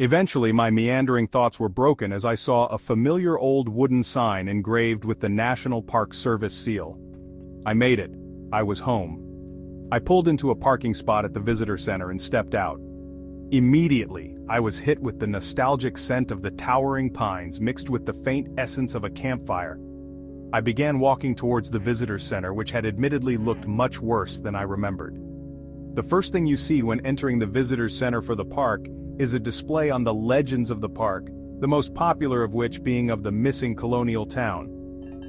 Eventually my meandering thoughts were broken as I saw a familiar old wooden sign engraved with the National Park Service seal. I made it. I was home. I pulled into a parking spot at the visitor center and stepped out. Immediately, I was hit with the nostalgic scent of the towering pines mixed with the faint essence of a campfire. I began walking towards the visitor center, which had admittedly looked much worse than I remembered. The first thing you see when entering the visitor center for the park is a display on the legends of the park, the most popular of which being of the missing colonial town.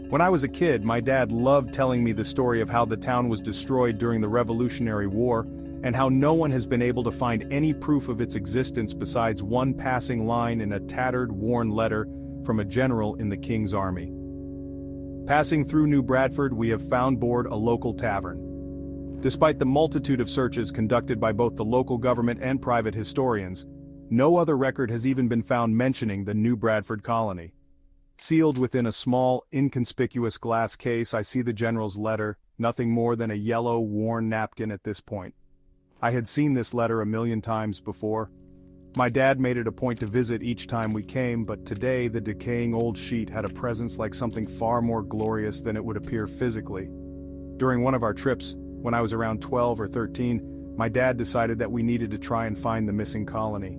When I was a kid, my dad loved telling me the story of how the town was destroyed during the Revolutionary War, and how no one has been able to find any proof of its existence besides one passing line in a tattered, worn letter from a general in the King's army. Passing through New Bradford, we have found board a local tavern. Despite the multitude of searches conducted by both the local government and private historians, no other record has even been found mentioning the New Bradford colony. Sealed within a small, inconspicuous glass case, I see the general's letter, nothing more than a yellow, worn napkin at this point. I had seen this letter a million times before. My dad made it a point to visit each time we came, but today the decaying old sheet had a presence like something far more glorious than it would appear physically. During one of our trips, when I was around 12 or 13, my dad decided that we needed to try and find the missing colony.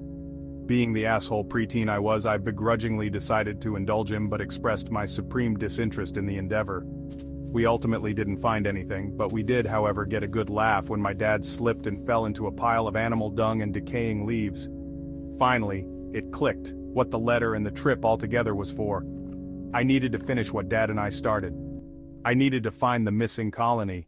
Being the asshole preteen I was, I begrudgingly decided to indulge him but expressed my supreme disinterest in the endeavor. We ultimately didn't find anything, but we did, however, get a good laugh when my dad slipped and fell into a pile of animal dung and decaying leaves. Finally, it clicked, what the letter and the trip altogether was for. I needed to finish what Dad and I started. I needed to find the missing colony.